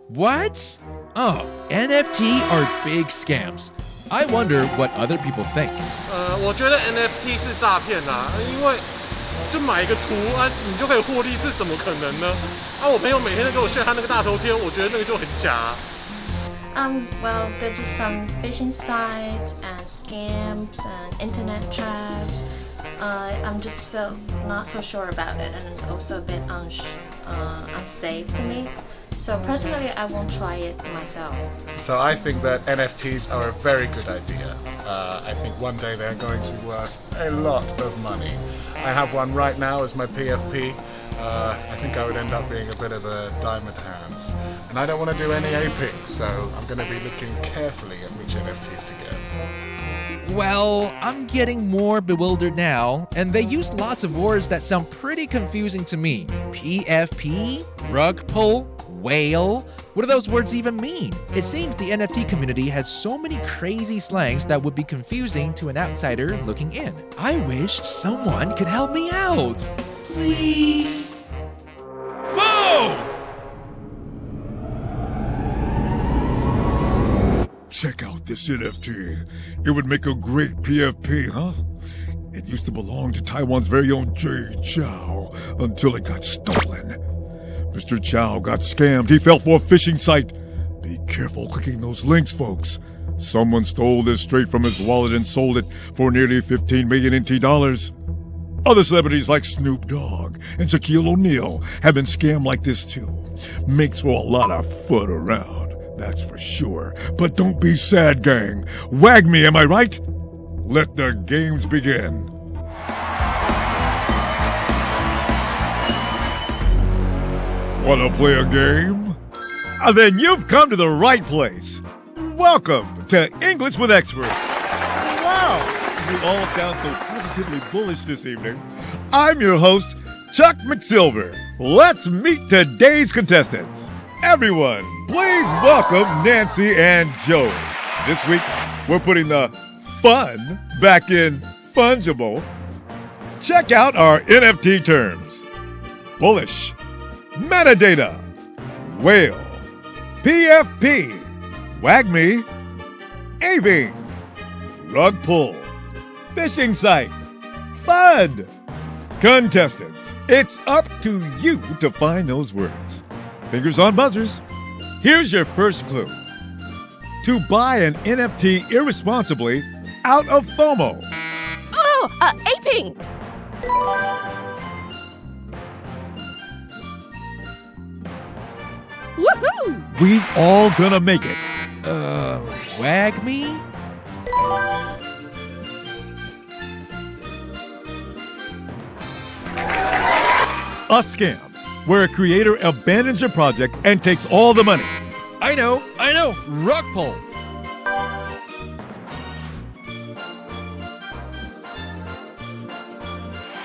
What? Oh, NFT are big scams. I wonder what other people think. 我觉得 NFT 是诈骗啦，因为就买一个图啊，你就可以获利，这怎么可能呢？我朋友每天都给我炫他那个大头贴，我觉得那个就很假。Well, there's just some phishing sites and scams and internet traps. I'm just not so sure about it, and also a bit unsafe to me. So personally, I won't try it myself. So I think that NFTs are a very good idea. I think one day they're going to be worth a lot of money. I have one right now as my PFP. I think I would end up being a bit of a diamond hands. And I don't want to do any AP, so I'm going to be looking carefully at which NFTs to get. Well, I'm getting more bewildered now, and they use lots of words that sound pretty confusing to me. PFP, rug pull, whale. What do those words even mean? It seems the NFT community has so many crazy slangs that would be confusing to an outsider looking in. I wish someone could help me out. Please. Whoa! Check out this NFT. It would make a great PFP, huh? It used to belong to Taiwan's very own Jay Chou until it got stolen. Mr. Chow got scammed. He fell for a phishing site. Be careful clicking those links, folks. Someone stole this straight from his wallet and sold it for nearly 15 million NT dollars. Other celebrities like Snoop Dogg and Shaquille O'Neal have been scammed like this too. Makes for a lot of fun around, that's for sure. But don't be sad, gang. WAGMI, am I right? Let the games begin. Wanna play a game? Then you've come to the right place. Welcome to English with Experts. Wow, you all sound so positively bullish this evening. I'm your host, Chuck McSilver. Let's meet today's contestants. Everyone, please welcome Nancy and Joey. This week, we're putting the fun back in fungible. Check out our NFT terms. Bullish, metadata, whale, PFP, WAGMI, A-Beam, rug pull, phishing site, fun. Contestants, it's up to you to find those words. Fingers on buzzers. Here's your first clue. To buy an NFT irresponsibly out of FOMO. Aping. Woohoo! We all gonna make it. WAGMI? A scam, where a creator abandons your project and takes all the money. I know, rug pull.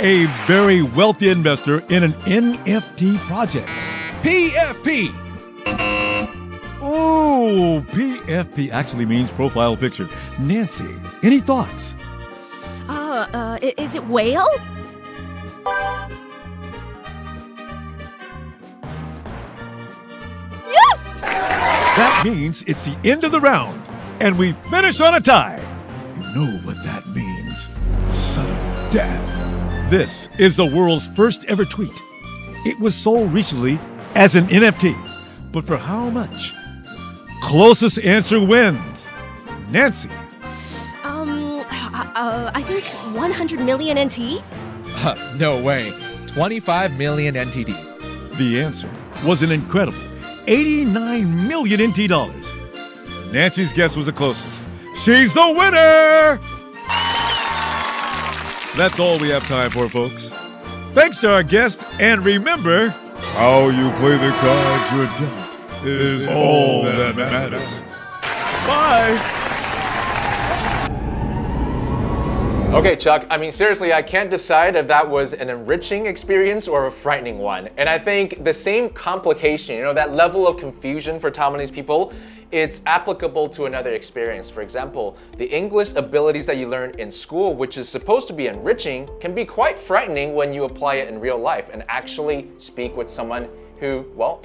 A very wealthy investor in an NFT project. PFP. Ooh, PFP actually means profile picture. Nancy, any thoughts? Is it whale? Yes! That means it's the end of the round, and we finish on a tie. You know what that means. Sudden death. This is the world's first ever tweet. It was sold recently as an NFT, but for how much? Closest answer wins. Nancy. I think 100 million NT? No way. 25 million NTD. The answer was an incredible 89 million NT dollars. Nancy's guess was the closest. She's the winner! That's all we have time for, folks. Thanks to our guest, and remember, how you play the cards you're dealt is all that matters. Bye! Okay, Chuck, I mean, seriously, I can't decide if that was an enriching experience or a frightening one. And I think the same complication, that level of confusion for Taiwanese people, it's applicable to another experience. For example, the English abilities that you learn in school, which is supposed to be enriching, can be quite frightening when you apply it in real life and actually speak with someone who, well,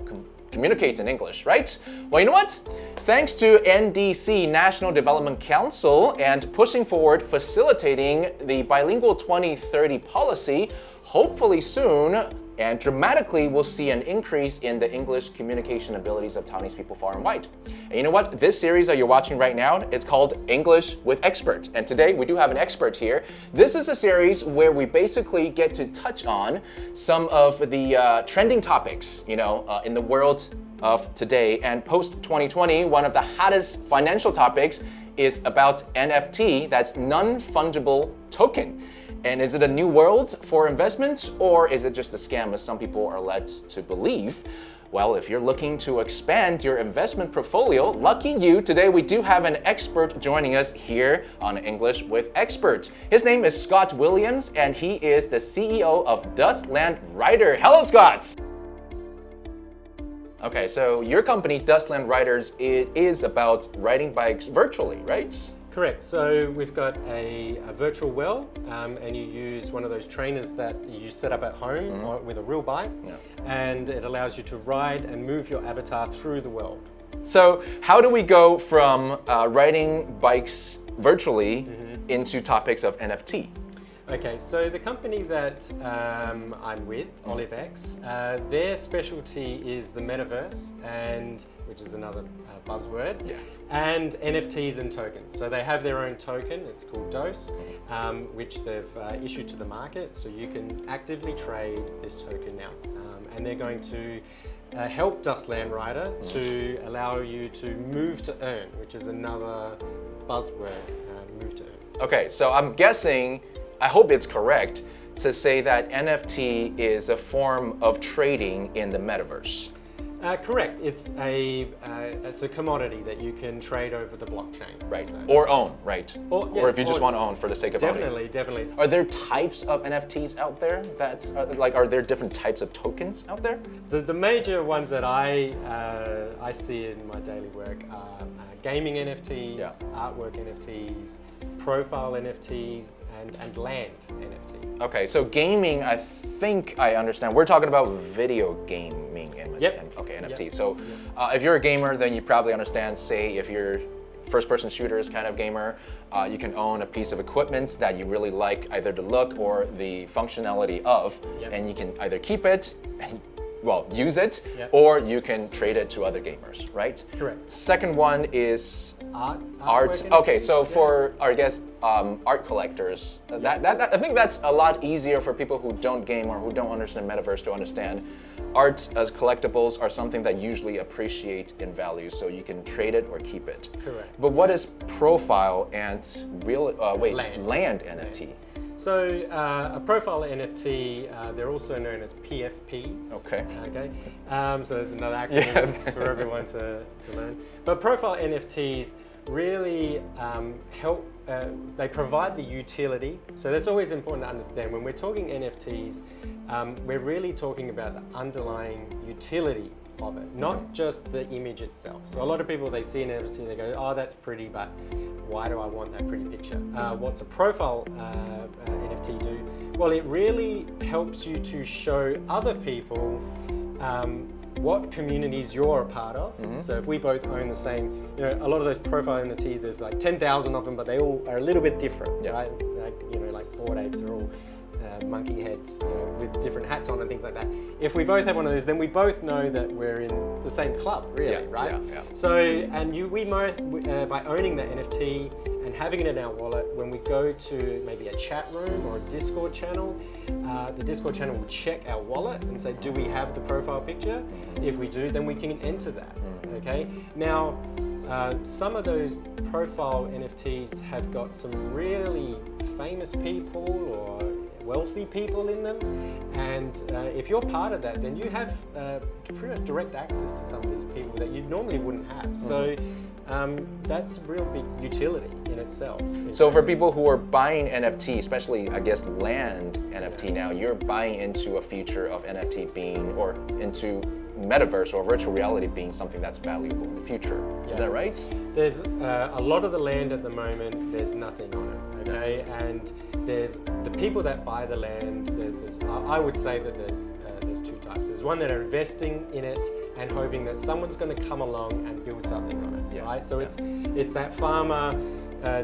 communicates in English, right? Well, you know what? Thanks to NDC, National Development Council, and pushing forward facilitating the bilingual 2030 policy, hopefully soon, and dramatically we'll see an increase in the English communication abilities of Taiwanese people far and wide. And you know what? This series that you're watching right now, it's called English with Expert. And today we do have an expert here. This is a series where we basically get to touch on some of the trending topics, in the world of today. And post-2020, one of the hottest financial topics is about NFT, that's non-fungible token. And is it a new world for investment, or is it just a scam as some people are led to believe? Well, if you're looking to expand your investment portfolio, lucky you, today we do have an expert joining us here on English with Expert. His name is Scott Williams, and he is the CEO of Dustland Rider. Hello, Scott! Okay, so your company, Dustland Riders, it is about riding bikes virtually, right? Correct. So we've got a virtual well, and you use one of those trainers that you set up at home or with a real bike, and it allows you to ride and move your avatar through the world. So how do we go from riding bikes virtually into topics of NFT? Okay, so the company that I'm with, OliveX, their specialty is the metaverse, which is another buzzword, and NFTs and tokens. So they have their own token, it's called DOS, which they've issued to the market, so you can actively trade this token now. And they're going to help Dustland Rider to allow you to move to earn, which is another buzzword, move to earn. Okay, so I'm guessing, I hope it's correct, to say that NFT is a form of trading in the metaverse. Correct. It's a commodity that you can trade over the blockchain. Right. So. Or own, right? Or if you just want to own for the sake of owning. Definitely. Are there types of NFTs out there? Are there different types of tokens out there? The major ones that I see in my daily work are gaming NFTs, artwork NFTs, profile NFTs, and land NFTs. Okay, so gaming, I think I understand. We're talking about video gaming NFT. So if you're a gamer, then you probably understand, say, if you're first-person shooters kind of gamer, you can own a piece of equipment that you really like either the look or the functionality of, and you can either keep it, use it, or you can trade it to other gamers, right? Correct. Second one is art. Okay, so for I guess art collectors, I think that's a lot easier for people who don't game or who don't understand metaverse to understand. Art as collectibles are something that usually appreciate in value, so you can trade it or keep it. Correct. But what is profile and land NFT? So a profile NFT, they're also known as PFPs. Okay. So there's another acronym for everyone to learn. But profile NFTs really help, they provide the utility. So that's always important to understand. When we're talking NFTs, we're really talking about the underlying utility of it, not just the image itself. So a lot of people, they see an NFT and they go, oh, that's pretty, but why do I want that pretty picture? What's a profile NFT do? Well, it really helps you to show other people what communities you're a part of. So if we both own the same, a lot of those profile NFTs, there's like 10,000 of them, but they all are a little bit different, right? Like Bored Apes are all monkey heads with different hats on and things like that. If we both have one of those, then we both know that we're in the same club, really, right? So, and by owning that NFT and having it in our wallet, when we go to maybe a chat room or a Discord channel, the Discord channel will check our wallet and say, do we have the profile picture? If we do, then we can enter that, okay? Now, some of those profile NFTs have got some really famous people or wealthy people in them, and if you're part of that, then you have pretty much direct access to some of these people that you normally wouldn't have. So that's real big utility in itself. So for people who are buying NFT, especially I guess land NFT now, you're buying into a future of NFT being, or into metaverse or virtual reality being something that's valuable in the future. Is that right? There's a lot of the land at the moment, there's nothing on it, okay? And there's the people that buy the land, I would say that there's two types. There's one that are investing in it and hoping that someone's going to come along and build something on it, Yeah. right? So Yeah. it's that farmer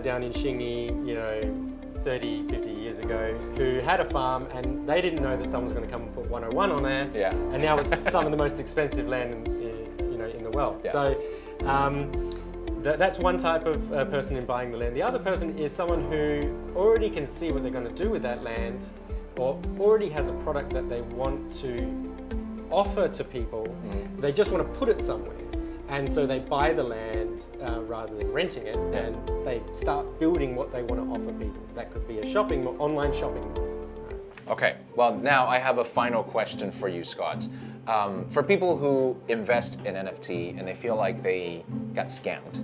down in Shingy, 30, 50 years ago, who had a farm and they didn't know that someone's going to come and put 101 on there. Yeah. And now it's some of the most expensive land in the world. Yeah. So that's one type of person in buying the land. The other person is someone who already can see what they're going to do with that land, or already has a product that they want to offer to people. They just want to put it somewhere. And so they buy the land rather than renting it, and they start building what they want to offer people. That could be a shopping mall, online shopping mall. Okay, well, now I have a final question for you, Scott. For people who invest in NFT and they feel like they got scammed,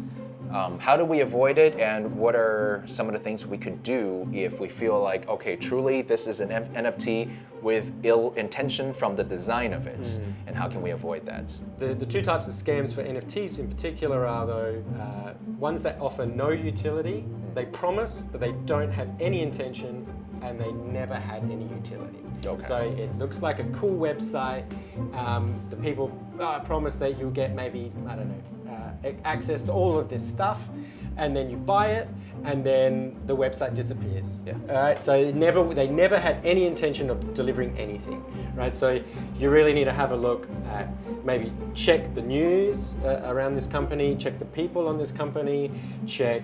how do we avoid it, and what are some of the things we could do if we feel like, okay, truly this is an NFT with ill intention from the design of it, and how can we avoid that? The two types of scams for NFTs in particular are, though, ones that offer no utility. They promise, but they don't have any intention, and they never had any utility. Okay. So it looks like a cool website. The people promise that you'll get maybe, I don't know, access to all of this stuff, and then you buy it, and then the website disappears. Yeah. All right. So they never had any intention of delivering anything. Right. So you really need to have a look at, maybe check the news around this company, check the people on this company, check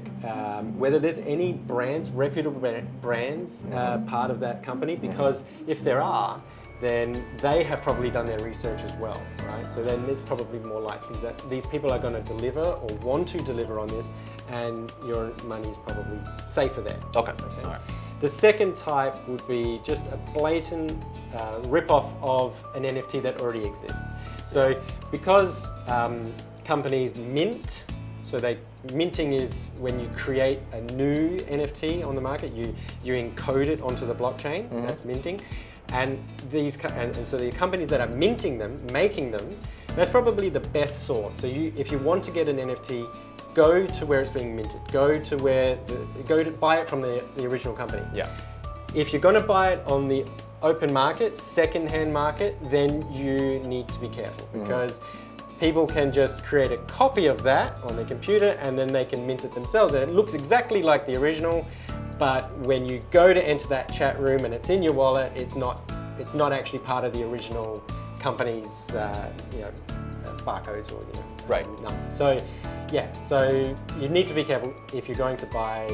whether there's any brands, reputable brands, part of that company, because if there are, then they have probably done their research as well, right? So then it's probably more likely that these people are going to deliver or want to deliver on this, and your money is probably safer there. Okay. Okay. All right. The second type would be just a blatant rip-off of an NFT that already exists. So because companies mint, minting is when you create a new NFT on the market, you encode it onto the blockchain. That's minting. And so the companies that are minting them, making them, that's probably the best source. So if you want to get an NFT, go to where it's being minted. Go to buy it from the original company. Yeah. If you're going to buy it on the open market, second-hand market, then you need to be careful, because people can just create a copy of that on their computer, and then they can mint it themselves. And it looks exactly like the original, but when you go to enter that chat room and it's in your wallet, it's not actually part of the original company's barcodes or Right. numbers. So so you need to be careful if you're going to buy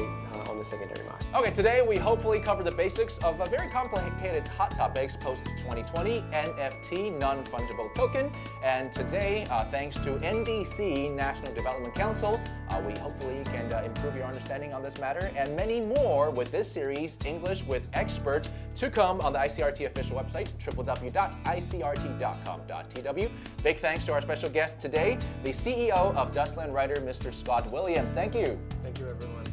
on the secondary market. Okay, today we hopefully covered the basics of a very complicated hot topics post-2020, NFT, non-fungible token. And today, thanks to NDC, National Development Council, we hopefully can improve your understanding on this matter and many more with this series, English with Expert, to come on the ICRT official website, www.icrt.com.tw. Big thanks to our special guest today, the CEO of Dustland Rider, Mr. Scott Williams. Thank you. Thank you, everyone.